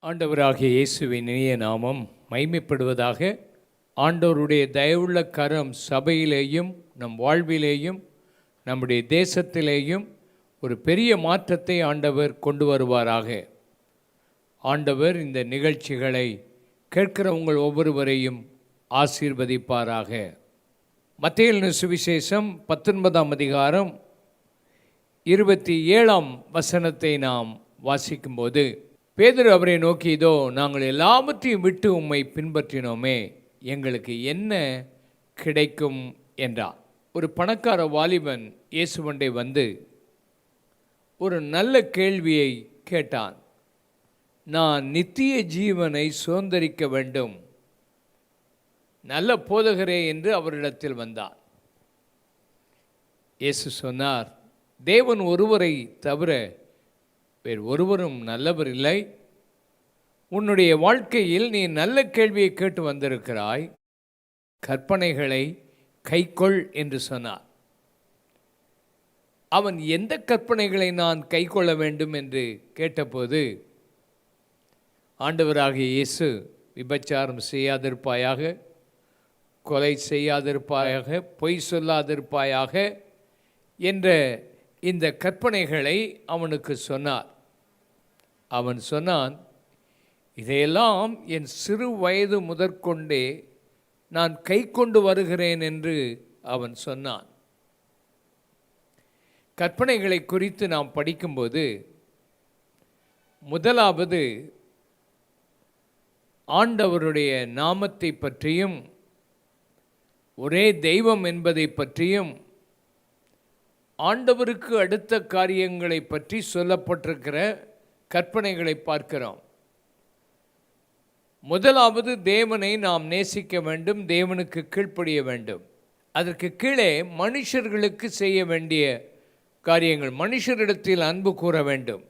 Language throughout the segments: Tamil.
ஆண்டவராகிய இயேசுவின் இனிய நாமம் மைமைப்படுவதாக. ஆண்டவருடைய தயவுள்ள கரம் சபையிலேயும் நம் வாழ்விலேயும் நம்முடைய தேசத்திலேயும் ஒரு பெரிய மாற்றத்தை ஆண்டவர் கொண்டு வருவாராக. ஆண்டவர் இந்த நிகழ்ச்சிகளை கேட்கிற உங்கள் ஒவ்வொருவரையும் ஆசீர்வதிப்பாராக. மத்தேயு எழுதின சுவிசேஷம் 19ஆம் அதிகாரம் 27ஆம் வசனத்தை நாம் வாசிக்கும்போது, பேதுரு அவரை நோக்கி, இதோ நாங்கள் எல்லாவற்றையும் விட்டு உம்மை பின்பற்றினோமே, எங்களுக்கு என்ன கிடைக்கும் என்றார். ஒரு பணக்கார வாலிபன் இயேசுவண்டை வந்து ஒரு நல்ல கேள்வியை கேட்டான். நான் நித்திய ஜீவனை சுதந்தரிக்க வேண்டும், நல்ல போதகரே என்று அவரிடத்தில் வந்தார். இயேசு சொன்னார், தேவன் ஒருவரை தவிர வேறு ஒருவரும் நல்லவர் இல்லை. உன்னுடைய வாழ்க்கையில் நீ நல்ல கேள்வியை கேட்டு வந்திருக்கிறாய், கற்பனைகளை கைக்கொள் என்று சொன்னார். அவன் எந்த கற்பனைகளை நான் கைக்கொள்ள வேண்டும் என்று கேட்டபோது, ஆண்டவராகிய இயேசு விபச்சாரம் செய்யாதிருப்பாயாக, கொலை செய்யாதிருப்பாயாக, பொய் சொல்லாதிருப்பாயாக என்ற இந்த கற்பனைகளை அவனுக்கு சொன்னார். அவன் சொன்னான், இதையெல்லாம் என் சிறு வயது முதற்கொண்டே நான் கை கொண்டு வருகிறேன் என்று அவன் சொன்னான். கற்பனைகளை குறித்து நாம் படிக்கும்போது, முதலாவது ஆண்டவருடைய நாமத்தை பற்றியும் ஒரே தெய்வம் என்பதை பற்றியும் ஆண்டவருக்கு அடுத்த காரியங்களை பற்றி சொல்லப்பட்டிருக்கிற கற்பனைகளை பார்க்கிறோம். முதலாவது, தேவனை நாம் நேசிக்க வேண்டும், தேவனுக்கு கீழ்ப்படிய வேண்டும். அதற்கு கீழே மனுஷர்களுக்கு செய்ய வேண்டிய காரியங்கள், மனுஷரிடத்தில் அன்பு கூற வேண்டும்,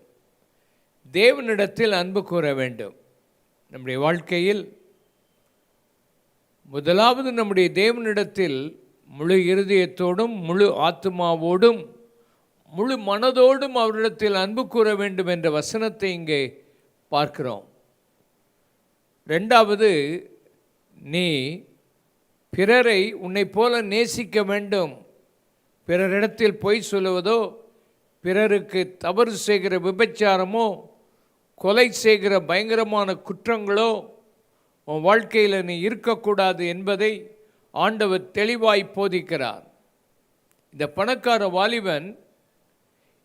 தேவனிடத்தில் அன்பு கூற வேண்டும். நம்முடைய வாழ்க்கையில் முதலாவது நம்முடைய தேவனிடத்தில் முழு இருதயத்தோடும் முழு ஆத்மாவோடும் முழு மனதோடும் அவரிடத்தில் அன்பு கூற வேண்டும் என்ற வசனத்தை இங்கே பார்க்கிறோம். ரெண்டாவது, நீ பிறரை உன்னை போல நேசிக்க வேண்டும். பிறரிடத்தில் பொய் சொல்லுவதோ, பிறருக்கு தவறு செய்கிற விபச்சாரமோ, கொலை செய்கிற பயங்கரமான குற்றங்களோ உன் வாழ்க்கையில் நீ இருக்கக்கூடாது என்பதை ஆண்டவர் தெளிவாய் போதிக்கிறார். இந்த பணக்கார வாலிபன்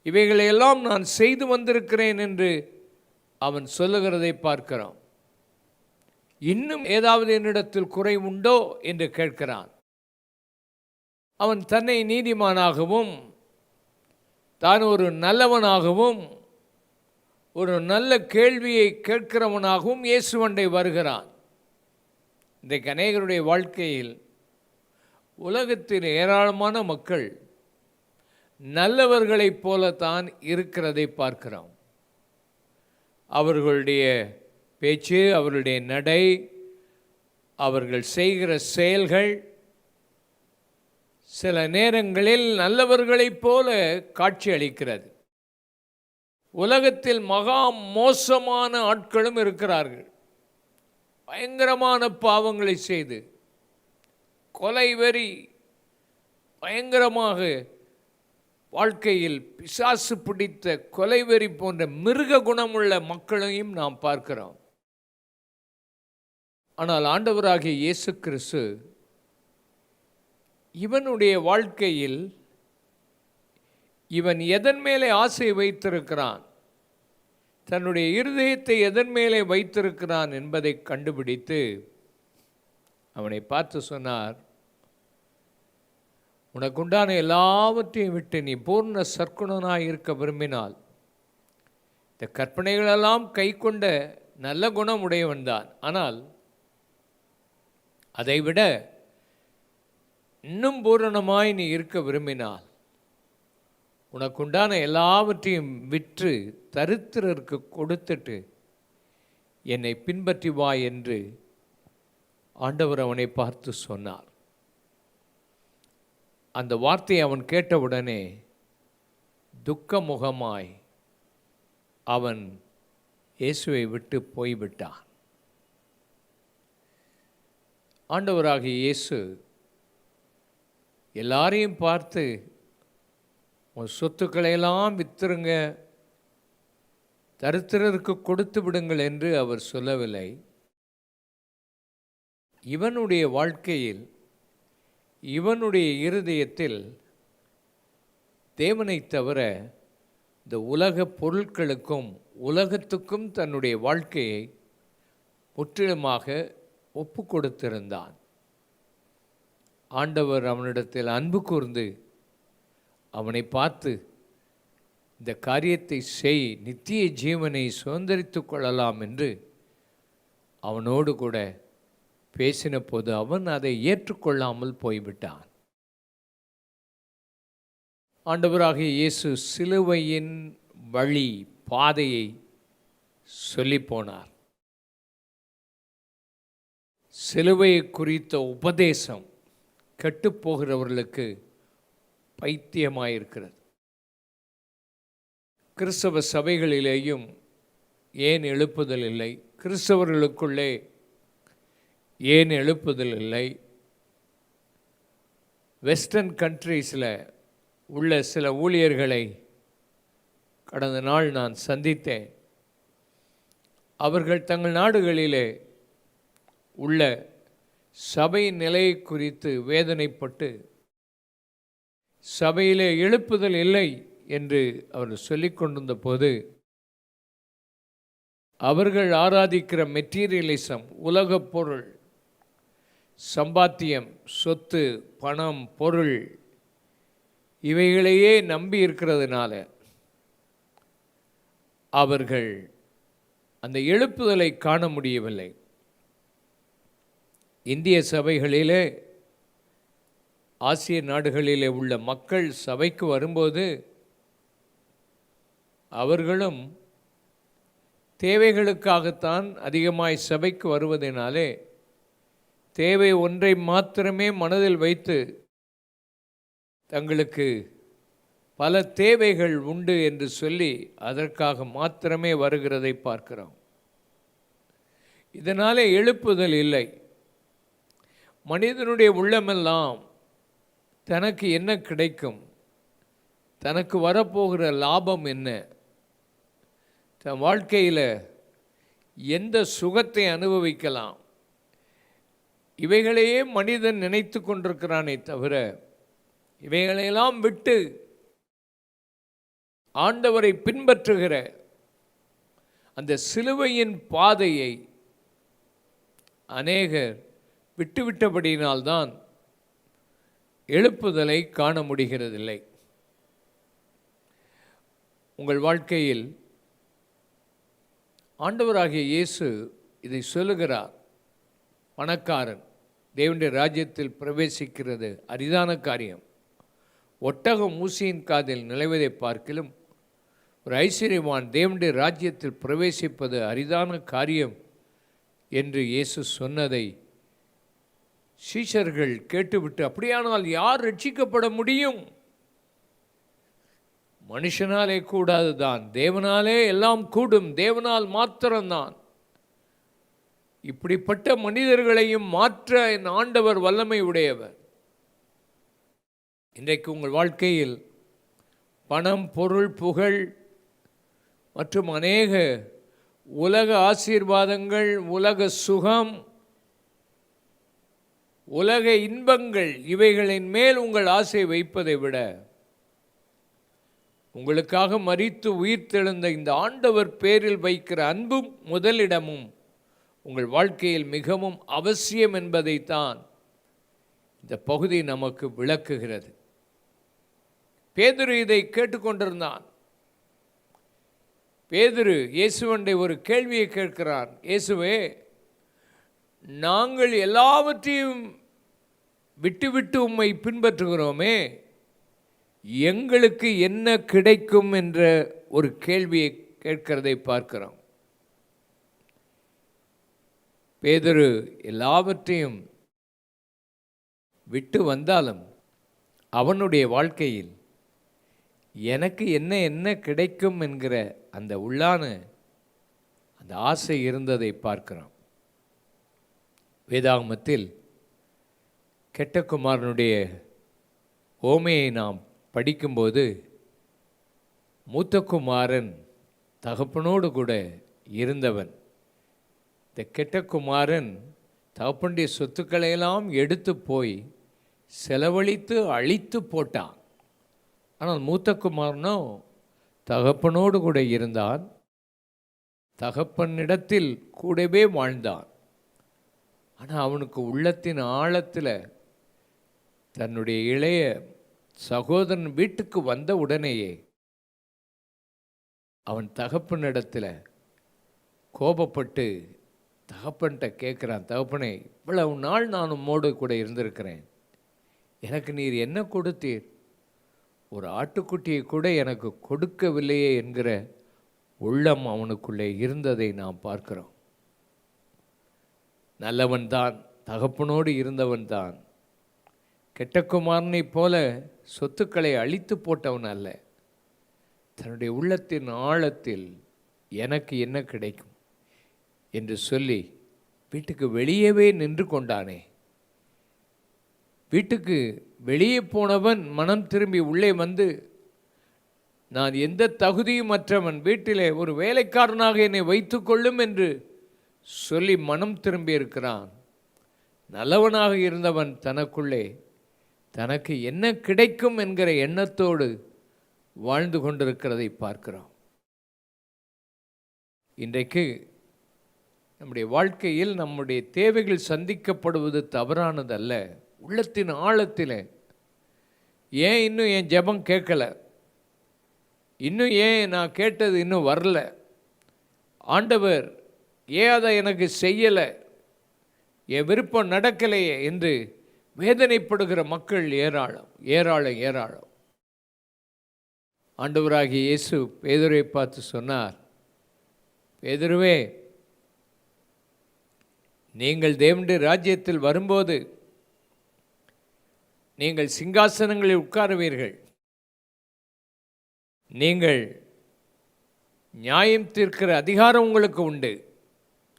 இவைகளையெல்லாம் நான் செய்து வந்திருக்கிறேன் என்று அவன் சொல்லுகிறதை பார்க்கிறோம். இன்னும் ஏதாவது என்னிடத்தில் குறை உண்டோ என்று கேட்கிறான். அவன் தன்னை நீதிமானாகவும் தான் ஒரு நல்லவனாகவும் ஒரு நல்ல கேள்வியை கேட்கிறவனாகவும் இயேசுவண்டை வருகிறான். இன்றைக்கு அநேகருடைய வாழ்க்கையில் உலகத்தில் ஏராளமான மக்கள் நல்லவர்களைப் போலத்தான் இருக்கிறதை பார்க்கிறோம். அவர்களுடைய பேச்சு, அவர்களுடைய நடை, அவர்கள் செய்கிற செயல்கள் சில நேரங்களில் நல்லவர்களைப் போல காட்சி அளிக்கிறது. உலகத்தில் மகா மோசமான ஆட்களும் இருக்கிறார்கள். பயங்கரமான பாவங்களை செய்து கொலை வெறி, பயங்கரமாக வாழ்க்கையில் பிசாசு பிடித்த கொலைவெறி போன்ற மிருக குணமுள்ள மக்களையும் நாம் பார்க்கிறோம். ஆனால் ஆண்டவராகிய இயேசு கிறிஸ்து இவனுடைய வாழ்க்கையில் இவன் எதன் மேலே ஆசை வைத்திருக்கிறான், தன்னுடைய இருதயத்தை எதன் மேலே வைத்திருக்கிறான் என்பதை கண்டுபிடித்து அவனை பார்த்து சொன்னார், உனக்குண்டான எல்லாவற்றையும் விட்டு நீ பூர்ண சற்குணனாக இருக்க விரும்பினால், இந்த கற்பனைகளெல்லாம் கை கொண்ட நல்ல குணம் உடையவன்தான், ஆனால் அதைவிட இன்னும் பூரணமாய் நீ இருக்க விரும்பினால் உனக்குண்டான எல்லாவற்றையும் விற்று தரித்திரருக்கு கொடுத்துட்டு என்னை பின்பற்றி வா என்று ஆண்டவர் அவனை பார்த்து சொன்னார். அந்த வார்த்தையை அவன் கேட்டவுடனே துக்கமுகமாய் அவன் இயேசுவை விட்டு போய்விட்டான். ஆண்டவராகிய இயேசு எல்லாரையும் பார்த்து உன் சொத்துக்களையெல்லாம் வித்துருங்க, தரித்திரருக்கு கொடுத்து விடுங்கள் என்று அவர் சொல்லவில்லை. இவனுடைய வாழ்க்கையில், இவனுடைய இருதயத்தில் தேவனை தவிர இந்த உலக பொருட்களுக்கும் உலகத்துக்கும் தன்னுடைய வாழ்க்கையை முற்றிலுமாக ஒப்பு கொடுத்திருந்தான். ஆண்டவர் அவனிடத்தில் அன்பு கூர்ந்து அவனை பார்த்து, இந்த காரியத்தை செய், நித்திய ஜீவனை சுதந்திரித்து கொள்ளலாம் என்று அவனோடு கூட பேசின போது அவன் அதை ஏற்றுக்கொள்ளாமல் போய்விட்டான். ஆண்டவராகிய இயேசு சிலுவையின் வழி பாதையை சொல்லி போனார். சிலுவையை குறித்த உபதேசம் கெட்டுப்போகிறவர்களுக்கு பைத்தியமாயிருக்கிறது. கிறிஸ்தவ சபைகளிலேயும் ஏன் எழுப்புதல் இல்லை? கிறிஸ்தவர்களுக்குள்ளே ஏன் எழுப்புதல் இல்லை? வெஸ்டர்ன் கண்ட்ரீஸில் உள்ள சில ஊழியர்களை கடந்த நாள் நான் சந்தித்தேன். அவர்கள் தங்கள் நாடுகளிலே உள்ள சபையின் நிலையை குறித்து வேதனைப்பட்டு சபையிலே எழுப்புதல் இல்லை என்று அவர் சொல்லிக் கொண்டிருந்த போது, அவர்கள் ஆராதிக்கிற மெட்டீரியலிசம், உலகப் பொருள், சம்பாத்தியம், சொத்து, பணம், பொருள் இவைகளையே நம்பி இருக்கிறதுனால அவர்கள் அந்த எழுப்புதலை காண முடியவில்லை. இந்திய சபைகளிலே, ஆசிய நாடுகளிலே உள்ள மக்கள் சபைக்கு வரும்போது அவர்களும் தேவைகளுக்காகத்தான் அதிகமாய் சபைக்கு வருவதனாலே தேவை ஒன்றை மாத்திரமே மனதில் வைத்து தங்களுக்கு பல தேவைகள் உண்டு என்று சொல்லி அதற்காக மாத்திரமே வருகிறதை பார்க்கிறோம். இதனாலே எழுப்புதல் இல்லை. மனிதனுடைய உள்ளமெல்லாம் தனக்கு என்ன கிடைக்கும், தனக்கு வரப்போகிற லாபம் என்ன, தன் வாழ்க்கையில் எந்த சுகத்தை அனுபவிக்கலாம், இவைகளையே மனிதன் நினைத்து கொண்டிருக்கிறானே தவிர இவைகளையெல்லாம் விட்டு ஆண்டவரை பின்பற்றுகிற அந்த சிலுவையின் பாதையை அநேகர் விட்டுவிட்டபடியினால்தான் எழுப்புதலை காண முடிகிறதில்லை. உங்கள் வாழ்க்கையில் ஆண்டவராகிய இயேசு இதை சொல்லுகிறார். பணக்காரன் தேவனுடைய ராஜ்யத்தில் பிரவேசிக்கிறது அரிதான காரியம். ஒட்டகம் ஊசியின் காதில் நிலைவதை பார்க்கிலும் ஒரு ஐஸ்வர்யவான் தேவனுடைய ராஜ்யத்தில் பிரவேசிப்பது அரிதான காரியம் என்று இயேசு சொன்னதை சீஷர்கள் கேட்டுவிட்டு, அப்படியானால் யார் ரட்சிக்கப்பட முடியும்? மனுஷனாலே கூடாதுதான், தேவனாலே எல்லாம் கூடும், தேவனால் மாத்திரம்தான். இப்படிப்பட்ட மனிதர்களையும் மாற்ற என் ஆண்டவர் வல்லமை உடையவர். இன்றைக்கு உங்கள் வாழ்க்கையில் பணம், பொருள், புகழ் மற்றும் அநேக உலக ஆசீர்வாதங்கள், உலக சுகம், உலக இன்பங்கள் இவைகளின் மேல் உங்கள் ஆசை வைப்பதை விட உங்களுக்காக மரித்து உயிர்த்தெழுந்த இந்த ஆண்டவர் பேரில் வைக்கிற அன்பும் முதலிடமும் உங்கள் வாழ்க்கையில் மிகவும் அவசியம் என்பதைத்தான் இந்த பகுதி நமக்கு விளக்குகிறது. பேதுரு இதை கேட்டுக்கொண்டிருந்தான். பேதுரு இயேசுவண்டை ஒரு கேள்வியை கேட்கிறான். இயேசுவே, நாங்கள் எல்லாவற்றையும் விட்டுவிட்டு உம்மை பின்பற்றுகிறோமே, எங்களுக்கு என்ன கிடைக்கும் என்ற ஒரு கேள்வியை கேட்கிறதை பார்க்கிறோம். பேதுரு எல்லாவற்றையும் விட்டு வந்தாலும் அவனுடைய வாழ்க்கையில் எனக்கு என்ன என்ன கிடைக்கும் என்கிற அந்த உள்ளான அந்த ஆசை இருந்ததை பார்க்கிறோம். வேதாகமத்தில் கெட்ட குமாரனுடைய ஓமையை நாம் படிக்கும்போது மூத்த குமாரன் தகப்பனோடு கூட இருந்தவன். இந்த கெட்ட குமாரன் தகப்பனுடைய சொத்துக்களையெல்லாம் எடுத்து போய் செலவழித்து அழித்து போட்டான். ஆனால் மூத்த குமாரனோ தகப்பனோடு கூட இருந்தான், தகப்பனிடத்தில் கூடவே வாழ்ந்தான். ஆனால் அவனுக்கு உள்ளத்தின் ஆழத்தில் தன்னுடைய இளைய சகோதரன் வீட்டுக்கு வந்த உடனேயே அவன் தகப்பனிடத்தில் கோபப்பட்டு தகப்பன்கிட்ட கேட்குறான், தகப்பனே, இவ்வளவு நாள் நான் உம்மோடு கூட இருந்திருக்கிறேன், எனக்கு நீர் என்ன கொடுத்தீர்? ஒரு ஆட்டுக்குட்டியை கூட எனக்கு கொடுக்கவில்லையே என்கிற உள்ளம் அவனுக்குள்ளே இருந்ததை நாம் பார்க்கிறோம். நல்லவன் தான், தகப்பனோடு இருந்தவன் தான். கெட்டகுமாரனைப் போல சொத்துக்களை அழித்து போட்டவன் அல்ல. தன்னுடைய உள்ளத்தின் ஆழத்தில் எனக்கு என்ன கிடைக்கும் என்று சொல்லி வீட்டுக்கு வெளியவே நின்று கொண்டானே. வீட்டுக்கு வெளியே போனவன் மனம் திரும்பி உள்ளே வந்து, நான் எந்த தகுதியும் மற்றவன், வீட்டிலே ஒரு வேலைக்காரனாக என்னை வைத்து கொள்ளும் என்று சொல்லி மனம் திரும்பி இருக்கிறான். நல்லவனாக இருந்தவன் தனக்குள்ளே தனக்கு என்ன கிடைக்கும் என்கிற எண்ணத்தோடு வாழ்ந்து கொண்டிருக்கிறதை பார்க்கிறோம். இன்றைக்கு நம்முடைய வாழ்க்கையில் நம்முடைய தேவைகள் சந்திக்கப்படுவது தவறானதல்ல. உள்ளத்தின் ஆழத்தில் ஏன் இன்னும் என் ஜெபம் கேட்கலை, இன்னும் ஏன் நான் கேட்டது இன்னும் வரல, ஆண்டவர் ஏன் அதை எனக்கு செய்யலை, என் விருப்பம் நடக்கலையே என்று வேதனைப்படுகிற மக்கள் ஏராளம் ஏராளம் ஏராளம். ஆண்டவராகிய இயேசு பேதுருவை பார்த்து சொன்னார், பேதுருவே, நீங்கள் தேவனுடைய ராஜ்யத்தில் வரும்போது நீங்கள் சிங்காசனங்களில் உட்காருவீர்கள், நீங்கள் நியாயம் தீர்க்கிற அதிகாரம் உங்களுக்கு உண்டு.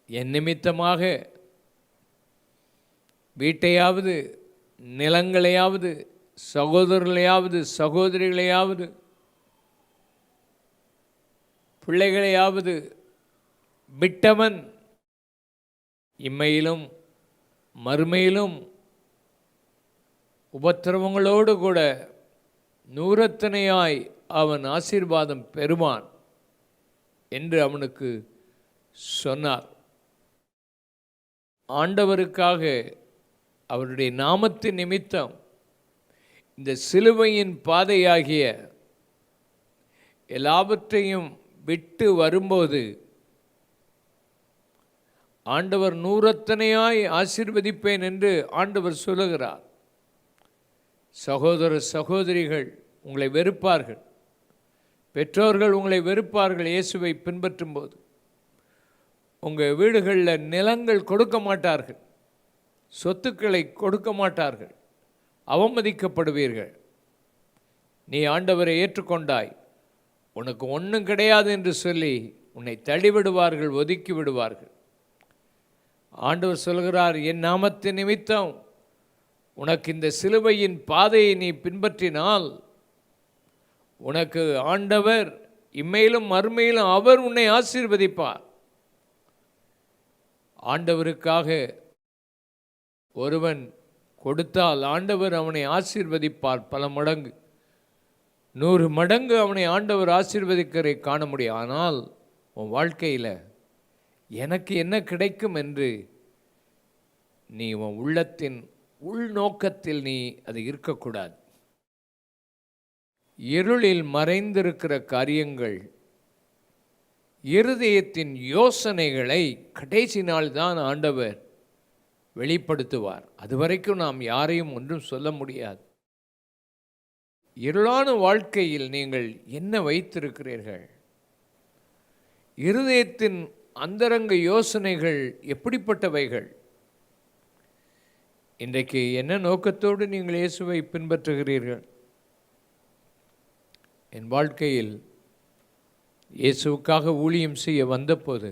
என் நிமித்தமாக வீட்டையாவது நிலங்களையாவது சகோதரர்களையாவது சகோதரிகளையாவது பிள்ளைகளையாவது விட்டவன் இம்மையிலும் மறுமையிலும் உபத்திரவங்களோடு கூட நூறத்தனையாய் அவன் ஆசீர்வாதம் பெறுவான் என்று அவனுக்கு சொன்னார். ஆண்டவருக்காக அவருடைய நாமத்தின் நிமித்தம் இந்த சிலுவையின் பாதையாகிய எல்லாவற்றையும் விட்டு வரும்போது ஆண்டவர் நூறத்தனையாய் ஆசீர்வதிப்பேன் என்று ஆண்டவர் சொல்லுகிறார். சகோதர சகோதரிகள் உங்களை வெறுப்பார்கள், பெற்றோர்கள் உங்களை வெறுப்பார்கள். இயேசுவை பின்பற்றும் போது உங்கள் வீடுகளில் நிலங்கள் கொடுக்க மாட்டார்கள், சொத்துக்களை கொடுக்க மாட்டார்கள், அவமதிக்கப்படுவீர்கள். நீ ஆண்டவரை ஏற்றுக்கொண்டாய், உனக்கு ஒன்றும் கிடையாது என்று சொல்லி உன்னை தள்ளிவிடுவார்கள், ஒதுக்கி விடுவார்கள். ஆண்டவர் சொல்கிறார், என் நாமத்தின் நிமித்தம் உனக்கு இந்த சிலுவையின் பாதையை நீ பின்பற்றினால் உனக்கு ஆண்டவர் இம்மையிலும் மறுமையிலும் அவர் உன்னை ஆசீர்வதிப்பார். ஆண்டவருக்காக ஒருவன் கொடுத்தால் ஆண்டவர் அவனை ஆசீர்வதிப்பார். பல மடங்கு, 100 மடங்கு அவனை ஆண்டவர் ஆசீர்வதிக்கிறதை காண முடியும். ஆனால் உன் வாழ்க்கையில் எனக்கு என்ன கிடைக்கும் என்று நீ உன் உள்ளத்தின் உள்நோக்கத்தில் நீ அது இருக்கக்கூடாது. இருளில் மறைந்திருக்கிற காரியங்கள், இருதயத்தின் யோசனைகளை கடைசி நாள் தான் ஆண்டவர் வெளிப்படுத்துவார். அதுவரைக்கும் நாம் யாரையும் ஒன்றும் சொல்ல முடியாது. இருளான வாழ்க்கையில் நீங்கள் என்ன வைத்திருக்கிறீர்கள்? இருதயத்தின் அந்தரங்க யோசனைகள் எப்படிப்பட்டவைகள்? இன்றைக்கு என்ன நோக்கத்தோடு நீங்கள் இயேசுவை பின்பற்றுகிறீர்கள்? என் வாழ்க்கையில் இயேசுவுக்காக ஊழியம் செய்ய வந்தபோது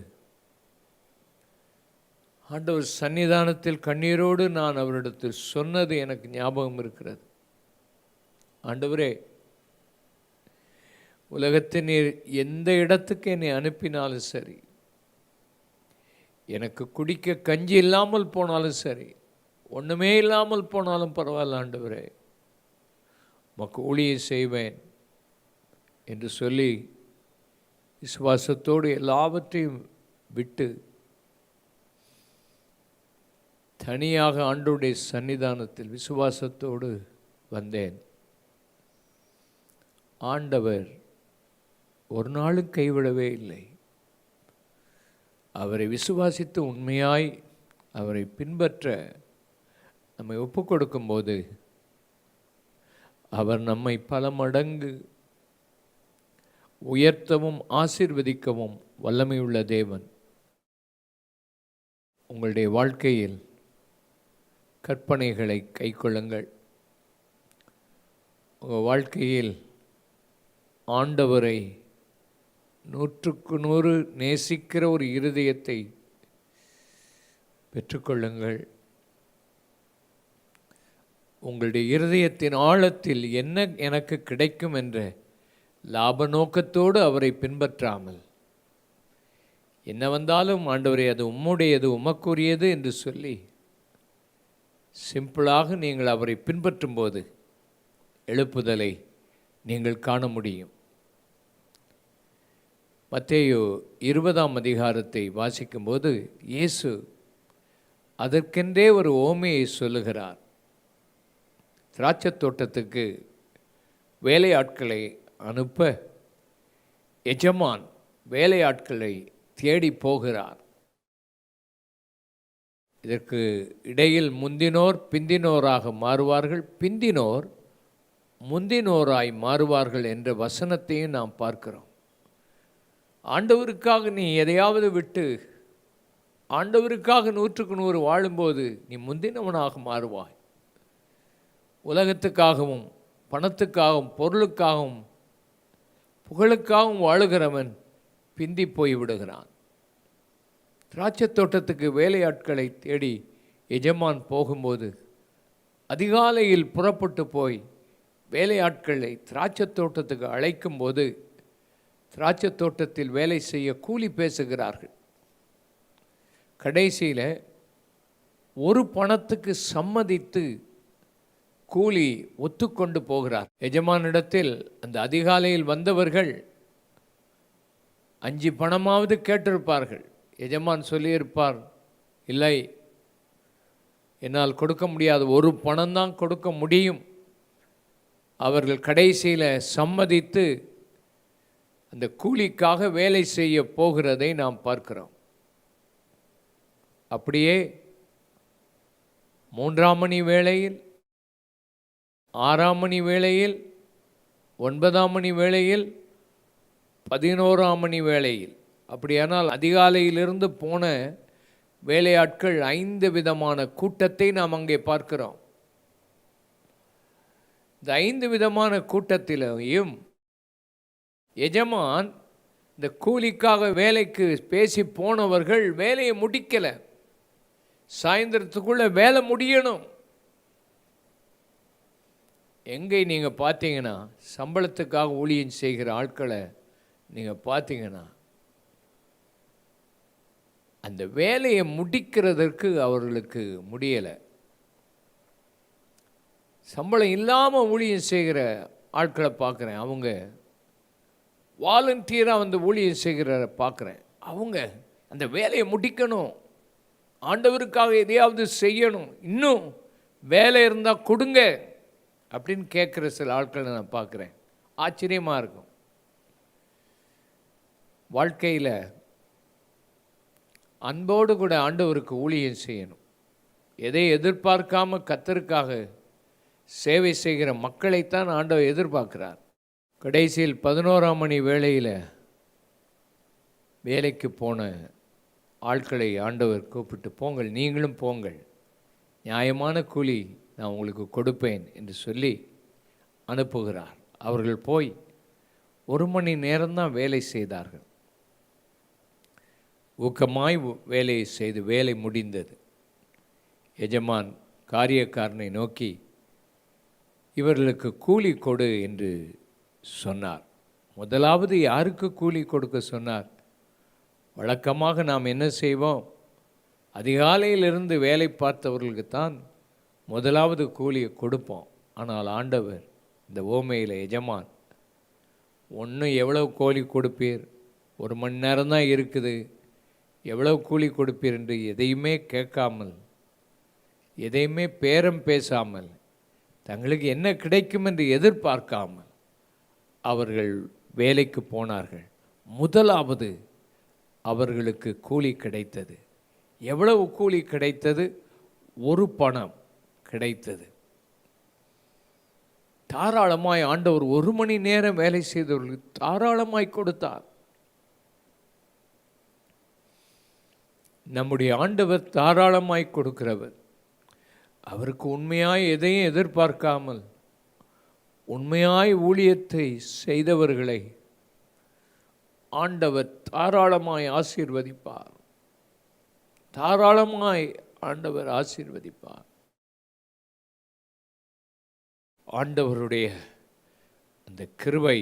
ஆண்டவர் சன்னிதானத்தில் கண்ணீரோடு நான் அவரிடத்தில் சொன்னது எனக்கு ஞாபகம் இருக்கிறது. ஆண்டவரே, உலகத்தின் நீர் எந்த இடத்துக்கு என்னை அனுப்பினாலும் சரி, எனக்கு குடிக்க கஞ்சி இல்லாமல் போனாலும் சரி, ஒன்றுமே இல்லாமல் போனாலும் பரவாயில்ல ஆண்டவரே, உமக்கு ஊழியம் செய்வேன் என்று சொல்லி விசுவாசத்தோடு எல்லாவற்றையும் விட்டு தனியாக ஆண்டவருடைய சன்னிதானத்தில் விசுவாசத்தோடு வந்தேன். ஆண்டவர் ஒரு நாளும் கைவிடவே இல்லை. அவரை விசுவாசித்து உண்மையாய் அவரை பின்பற்ற நம்மை ஒப்பு கொடுக்கும்போது அவர் நம்மை பல மடங்கு உயர்த்தவும் ஆசீர்வதிக்கவும் வல்லமையுள்ள தேவன். உங்களுடைய வாழ்க்கையில் கற்பனைகளை கைக்கொள்ளுங்கள். உங்கள் வாழ்க்கையில் ஆண்டவரை 100% நேசிக்கிற ஒரு இருதயத்தை பெற்றுக்கொள்ளுங்கள். உங்களுடைய இருதயத்தின் ஆழத்தில் என்ன எனக்கு கிடைக்கும் என்ற லாப நோக்கத்தோடு அவரை பின்பற்றாமல், என்ன வந்தாலும் ஆண்டவரே அது உம்முடையது, உமக்குரியது என்று சொல்லி சிம்பிளாக நீங்கள் அவரை பின்பற்றும்போது எழுப்புதலை நீங்கள் காண முடியும். மத்தேயு 20ஆம் அதிகாரத்தை வாசிக்கும்போது இயேசு அதற்கென்றே ஒரு ஓமையை சொல்லுகிறார். திராட்சை தோட்டத்துக்கு வேலையாட்களை அனுப்ப எஜமான் வேலையாட்களை தேடி போகிறார். இதற்கு இடையில் முந்தினோர் பிந்தினோராக மாறுவார்கள், பிந்தினோர் முந்தினோராய் மாறுவார்கள் என்ற வசனத்தையும் நாம் பார்க்கிறோம். ஆண்டவருக்காக நீ எதையாவது விட்டு ஆண்டவருக்காக 100% வாழும்போது நீ முந்தினவனாக மாறுவாய். உலகத்துக்காகவும் பணத்துக்காகவும் பொருளுக்காகவும் புகழுக்காகவும் வாழுகிறவன் பிந்தி போய் விடுகிறான். திராட்சை தோட்டத்துக்கு வேலையாட்களை தேடி எஜமான் போகும்போது அதிகாலையில் புறப்பட்டு போய் வேலையாட்களை திராட்சை தோட்டத்துக்கு அழைக்கும்போது திராட்சை தோட்டத்தில் வேலை செய்ய கூலி பேசுகிறார்கள். கடைசியில் ஒரு பணத்துக்கு சம்மதித்து கூலி ஒத்துக்கொண்டு போகிறார். எஜமானிடத்தில் அந்த அதிகாலையில் வந்தவர்கள் 5 பணமாவது கேட்டிருப்பார்கள். எஜமான் சொல்லியிருப்பார், இல்லை என்னால் கொடுக்க முடியாது, 1 பணம்தான் கொடுக்க முடியும். அவர்கள் கடைசியில் சம்மதித்து அந்த கூலிக்காக வேலை செய்ய போகிறதை நாம் பார்க்கிறோம். அப்படியே 3ஆம் மணி வேளையில், 6ஆம் மணி வேளையில், 9ஆம் மணி வேளையில், 11ஆம் மணி வேளையில், அப்படியானால் அதிகாலையிலிருந்து போன வேலையாட்கள் 5 விதமான கூட்டத்தை நாம் அங்கே பார்க்கிறோம். இந்த 5 விதமான கூட்டத்திலையும் எஜமான் இந்த கூலிக்காக வேலைக்கு பேசி போனவர்கள் வேலையை முடிக்கலை. சாயந்தரத்துக்குள்ளே வேலை முடியணும். எங்கே நீங்கள் பார்த்தீங்கன்னா சம்பளத்துக்காக ஊழியம் செய்கிற ஆட்களை நீங்கள் பார்த்தீங்கன்னா அந்த வேலையை முடிக்கிறதற்கு அவர்களுக்கு முடியலை. சம்பளம் இல்லாமல் ஊழியம் செய்கிற ஆட்களை பார்க்குறேன். அவங்க வாலண்டியராக வந்து ஊழியம் செய்கிற பார்க்குறேன். அவங்க அந்த வேலையை முடிக்கணும், ஆண்டவருக்காக எதையாவது செய்யணும், இன்னும் வேலை இருந்தால் கொடுங்க அப்படின்னு கேட்குற சில ஆட்களை நான் பார்க்குறேன். ஆச்சரியமாக இருக்கும். வாழ்க்கையில் அன்போடு கூட ஆண்டவருக்கு ஊழியம் செய்யணும். எதை எதிர்பார்க்காம கர்த்தருக்காக சேவை செய்கிற மக்களைத்தான் ஆண்டவர் எதிர்பார்க்கிறார். கடைசியில் 11ஆம் மணி வேளையில் வேலைக்கு போன ஆட்களை ஆண்டவர் கூப்பிட்டு, போங்கள், நீங்களும் போங்கள், நியாயமான கூலி நான் உங்களுக்கு கொடுப்பேன் என்று சொல்லி அனுப்புகிறார். அவர்கள் போய் 1 மணி நேரம்தான் வேலை செய்தார்கள். ஊக்கமாய் வேலையை செய்து வேலை முடிந்தது. எஜமான் காரியக்காரனை நோக்கி, இவர்களுக்கு கூலி கொடு என்று சொன்னார். முதலாவது யாருக்கு கூலி கொடுக்க சொன்னார்? வழக்கமாக நாம் என்ன செய்வோம்? அதிகாலையிலிருந்து வேலை பார்த்தவர்களுக்கு தான் முதலாவது கூலியை கொடுப்போம். ஆனால் ஆண்டவர் இந்த ஓமையில் எஜமான், ஒன்றும் எவ்வளவு கூலி கொடுப்பீர், 1 மணி நேரம்தான் இருக்குது, எவ்வளவு கூலி கொடுப்பீர் என்று எதையுமே கேட்காமல், எதையுமே பேரம் பேசாமல், தங்களுக்கு என்ன கிடைக்கும் என்று எதிர்பார்க்காமல் அவர்கள் வேலைக்கு போனார்கள். முதலாவது அவர்களுக்கு கூலி கிடைத்தது. எவ்வளவு கூலி கிடைத்தது? 1 பணம் கிடைத்தது. தாராளமாய் ஆண்டவர் 1 மணி நேரம் வேலை செய்தவர்களுக்கு தாராளமாய் கொடுத்தார். நம்முடைய ஆண்டவர் தாராளமாய் கொடுக்கிறவர். அவருக்கு உண்மையாய் எதையும் எதிர்பார்க்காமல் உண்மையாய் ஊழியத்தை செய்தவர்களை ஆண்டவர் தாராளமாய் ஆசீர்வதிப்பார். தாராளமாய் ஆண்டவர் ஆசீர்வதிப்பார். ஆண்டவருடைய அந்த கிருபை,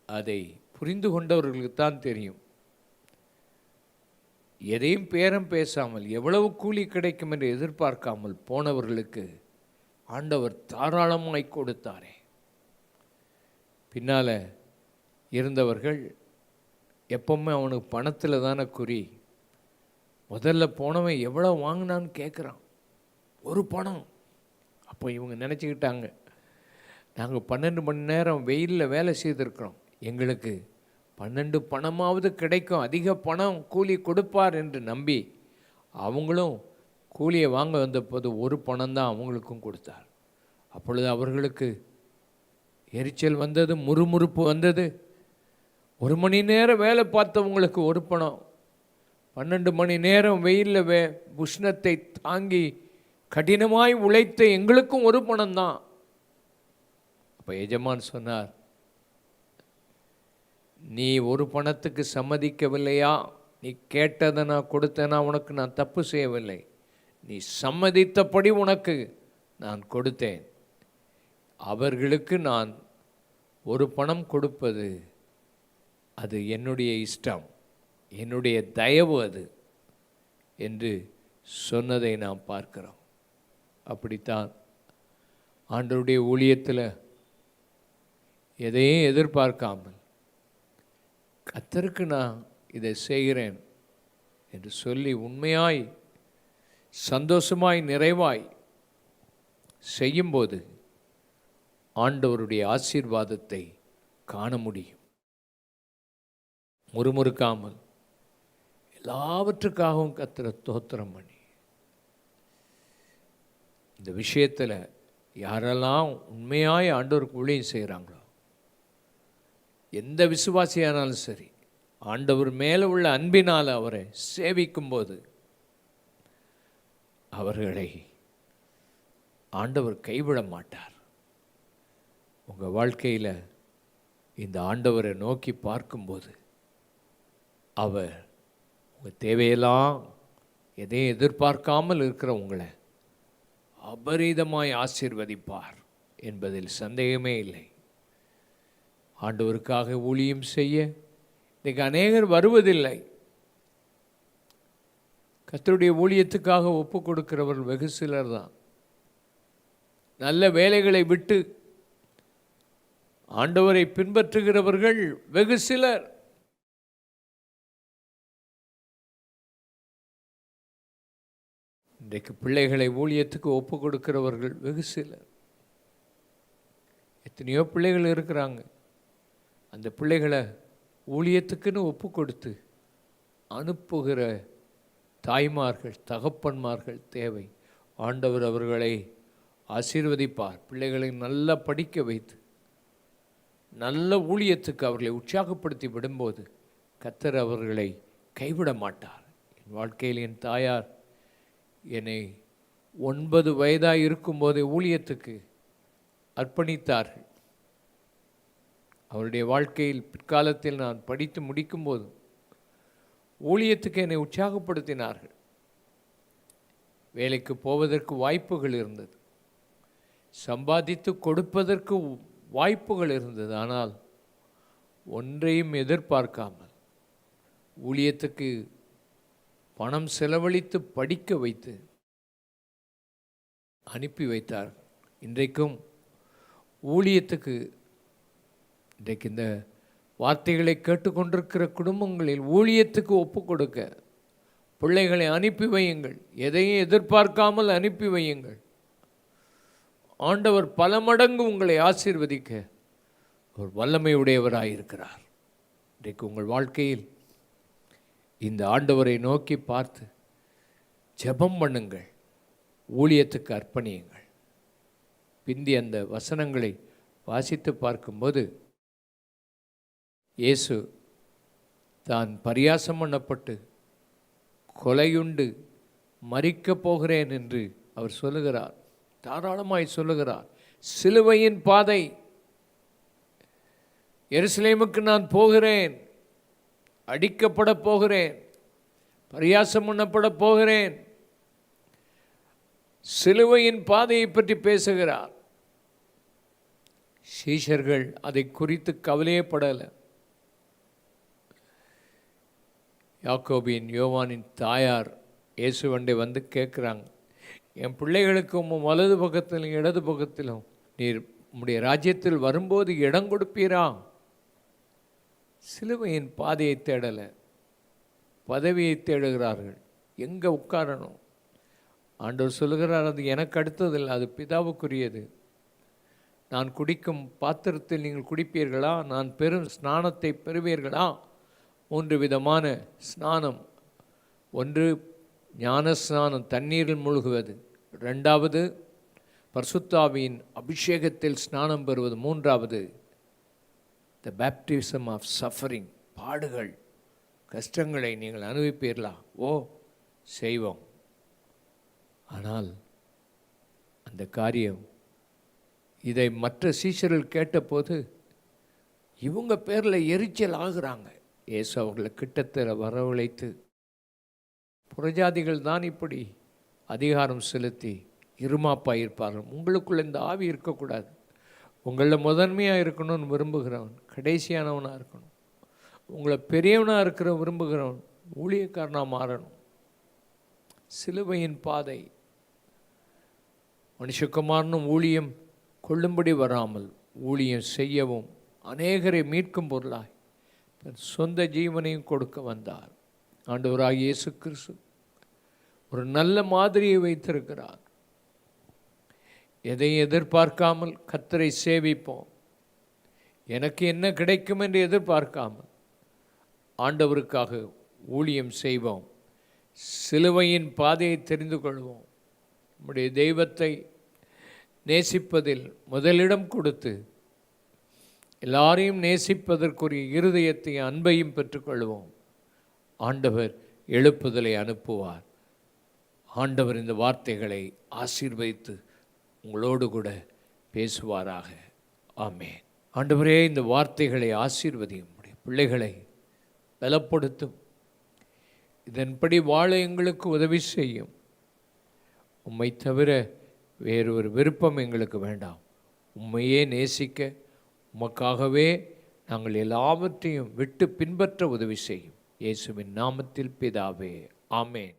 அதை புரிந்து கொண்டவர்களுக்கு தான் தெரியும். எதையும் பேரம் பேசாமல் எவ்வளவு கூலி கிடைக்கும் என்று எதிர்பார்க்காமல் போனவர்களுக்கு ஆண்டவர் தாராளமாய் கொடுத்தாரே. பின்னால் இருந்தவர்கள் எப்பவுமே அவனுக்கு பணத்தில் தானே குறி. முதல்ல போனவன் எவ்வளோ வாங்கினான்னு கேட்குறான். 1 பணம். அப்போ இவங்க நினச்சிக்கிட்டாங்க, நாங்கள் 12 மணி நேரம் வெயிலில் வேலை செய்திருக்கிறோம், எங்களுக்கு 12 பணமாவது கிடைக்கும், அதிக பணம் கூலி கொடுப்பார் என்று நம்பி அவங்களும் கூலியை வாங்க வந்தபோது 1 பணம் தான் அவங்களுக்கும் கொடுத்தார். அப்பொழுது அவர்களுக்கு எரிச்சல் வந்தது, முறுமுறுப்பு வந்தது. 1 மணி நேரம் வேலை பார்த்தவங்களுக்கு 1 பணம், 12 மணி நேரம் வெயிலில் உஷ்ணத்தை தாங்கி கடினமாய் உழைத்த எங்களுக்கும் 1 பணம் தான். அப்போ எஜமான் சொன்னார், நீ 1 பணத்துக்கு சம்மதிக்கவில்லையா? நீ கேட்டதை நான் கொடுத்தேனா? உனக்கு நான் தப்பு செய்யவில்லை. நீ சம்மதித்தபடி உனக்கு நான் கொடுத்தேன். அவர்களுக்கு நான் 1 பணம் கொடுப்பது அது என்னுடைய இஷ்டம், என்னுடைய தயவு அது என்று சொன்னதை நாம் பார்க்கிறோம். அப்படித்தான் ஆண்டவருடைய ஊழியத்தில் எதையும் எதிர்பார்க்காமல் கர்த்தருக்கு நான் இதை செய்கிறேன் என்று சொல்லி உண்மையாய் சந்தோஷமாய் நிறைவாய் செய்யும்போது ஆண்டவருடைய ஆசீர்வாதத்தை காண முடியும். முறுமுறுக்காமல் எல்லாவற்றுக்காகவும் கர்த்தரை ஸ்தோத்திரம் பண்ணி, இந்த விஷயத்தில் யாரெல்லாம் உண்மையாய் ஆண்டவருக்கு ஊழியம் செய்கிறாங்களோ, எந்த விசுவாசியானாலும் சரி, ஆண்டவர் மேலே உள்ள அன்பினால் அவரை சேவிக்கும்போது அவர்களை ஆண்டவர் கைவிட மாட்டார். உங்கள் வாழ்க்கையில் இந்த ஆண்டவரை நோக்கி பார்க்கும்போது அவர் உங்கள் தேவையெல்லாம் எதையும் எதிர்பார்க்காமல் இருக்கிற உங்களை அபரீதமாய் ஆசீர்வதிப்பார் என்பதில் சந்தேகமே இல்லை. ஆண்டவருக்காக ஊழியம் செய்ய இன்றைக்கு அநேகர் வருவதில்லை. கர்த்தருடைய ஊழியத்துக்காக ஒப்பு கொடுக்கிறவர்கள் வெகு சிலர் தான். நல்ல வேலைகளை விட்டு ஆண்டவரை பின்பற்றுகிறவர்கள் வெகு சிலர். இன்றைக்கு பிள்ளைகளை ஊழியத்துக்கு ஒப்பு கொடுக்கிறவர்கள் வெகு சிலர். எத்தனையோ பிள்ளைகள் இருக்கிறாங்க, அந்த பிள்ளைகளை ஊழியத்துக்குன்னு ஒப்பு கொடுத்து அனுப்புகிற தாய்மார்கள், தகப்பன்மார்கள் தேவை. ஆண்டவர் அவர்களை ஆசீர்வதிப்பார். பிள்ளைகளை நல்லா படிக்க வைத்து நல்ல ஊழியத்துக்கு அவர்களை உற்சாகப்படுத்தி விடும்போது கர்த்தர் அவர்களை கைவிட மாட்டார். என் வாழ்க்கையில் என் தாயார் என்னை 9 வயதாக இருக்கும்போதே ஊழியத்துக்கு அர்ப்பணித்தார்கள். அவருடைய வாழ்க்கையில் பிற்காலத்தில் நான் படித்து முடிக்கும்போது ஊழியத்துக்கு என்னை உற்சாகப்படுத்தினார்கள். வேலைக்கு போவதற்கு வாய்ப்புகள் இருந்தது, சம்பாதித்து கொடுப்பதற்கு வாய்ப்புகள் இருந்தது. ஆனால் ஒன்றையும் எதிர்பார்க்காமல் ஊழியத்துக்கு பணம் செலவழித்து படிக்க வைத்து அனுப்பி வைத்தார்கள். இன்றைக்கும் ஊழியத்துக்கு, இன்றைக்கு இந்த வார்த்தைகளை கேட்டுக்கொண்டிருக்கிற குடும்பங்களில் ஊழியத்துக்கு ஒப்பு கொடுக்க பிள்ளைகளை அனுப்பி வையுங்கள். எதையும் எதிர்பார்க்காமல் அனுப்பி வையுங்கள். ஆண்டவர் பல மடங்கு உங்களை ஆசீர்வதிக்க ஒரு வல்லமை உடையவராயிருக்கிறார். இன்றைக்கு உங்கள் வாழ்க்கையில் இந்த ஆண்டவரை நோக்கி பார்த்து ஜெபம் பண்ணுங்கள், ஊழியத்துக்கு அர்ப்பணியுங்கள். பிந்தி அந்த வசனங்களை வாசித்து பார்க்கும்போது இயேசு தான் பரியாசம் பண்ணப்பட்டு கொலையுண்டு மரிக்கப் போகிறேன் என்று அவர் சொல்லுகிறார், தாராளமாய் சொல்லுகிறார். சிலுவையின் பாதை, எருசலேமுக்கு நான் போகிறேன், அடிக்கப்பட போகிறேன், பரியாசம் பண்ணப்பட போகிறேன். சிலுவையின் பாதையை பற்றி பேசுகிறார். சீஷர்கள் அதை குறித்து கவலையே படலை. யாக்கோபின் யோவானின் தாயார் இயேசுவண்டை வந்து கேட்குறாங்க, என் பிள்ளைகளுக்கு உம் வலது பக்கத்திலும் இடது பக்கத்திலும் நீர் உம்முடைய ராஜ்யத்தில் வரும்போது இடம் கொடுப்பீரா? சிலுவையின் பாதையை தேடலை, பதவியை தேடுகிறார்கள். எங்கே உட்காரணும்? ஆண்டவர் சொல்லுகிறார், அது எனக்கு அடுத்ததில்லை, அது பிதாவுக்குரியது. நான் குடிக்கும் பாத்திரத்தில் நீங்கள் குடிப்பீர்களா? நான் பெரும் ஸ்நானத்தை பெறுவீர்களா? 3 விதமான ஸ்நானம். ஒன்று ஞான ஸ்நானம், தண்ணீரில் மூழ்குவது. 2வது பரிசுத்தாவியின் அபிஷேகத்தில் ஸ்நானம் பெறுவது. 3வது த பேப்டிசம் ஆஃப் சஃபரிங், பாடுகள் கஷ்டங்களை நீங்கள் அனுபவிப்பீர்களா? ஓ, செய்வோம். ஆனால் அந்த காரியம், இதை மற்ற சீஷர்கள் கேட்டபோது இவங்க பேரில் எரிச்சல் ஆகுறாங்க. இயேசு அவர்களை கிட்டத்தட்ட வரவழைத்து, புறஜாதிகள் தான் இப்படி அதிகாரம் செலுத்தி இருமாப்பாக இருப்பார்கள், உங்களுக்குள்ள இந்த ஆவி இருக்கக்கூடாது. உங்களில் முதன்மையாக இருக்கணும்னு விரும்புகிறவன் கடைசியானவனாக இருக்கணும். உங்களை பெரியவனாக இருக்கிற விரும்புகிறவன் ஊழியக்காரனாக மாறணும். சிலுவையின் பாதை, மனுஷகுமாரனும் ஊழியம் கொள்ளும்படி வராமல் ஊழியம் செய்யவும் அநேகரை மீட்கும் பொருளாய் தன் சொந்த ஜீவனையும் கொடுக்க வந்தார். ஆண்டவராகிய இயேசு கிறிஸ்து ஒரு நல்ல மாதிரியை வைத்திருக்கிறார். எதையும் எதிர்பார்க்காமல் கர்த்தரை சேவிப்போம். எனக்கு என்ன கிடைக்கும் என்று எதிர்பார்க்காமல் ஆண்டவருக்காக ஊழியம் செய்வோம். சிலுவையின் பாதையை தெரிந்து கொள்வோம். நம்முடைய தெய்வத்தை நேசிப்பதில் முதலிடம் கொடுத்து எல்லாரையும் நேசிப்பதற்குரிய இருதயத்தையும் அன்பையும் பெற்றுக்கொள்வோம். ஆண்டவர் எழுப்புதலை அனுப்புவார். ஆண்டவர் இந்த வார்த்தைகளை ஆசீர்வதித்து உங்களோடு கூட பேசுவாராக. ஆமென். ஆண்டவரே, இந்த வார்த்தைகளை ஆசீர்வதியும், உம்முடைய பிள்ளைகளை பலப்படுத்தும், இதன்படி வாழ எங்களுக்கு உதவி செய்யும். உம்மை தவிர வேறொரு விருப்பம் எங்களுக்கு வேண்டாம். உம்மையே நேசிக்க, உமக்காகவே நாங்கள் எல்லாவற்றையும் விட்டு பின்பற்ற உதவி செய்யும். இயேசுவின் நாமத்தில் பிதாவே, ஆமென்.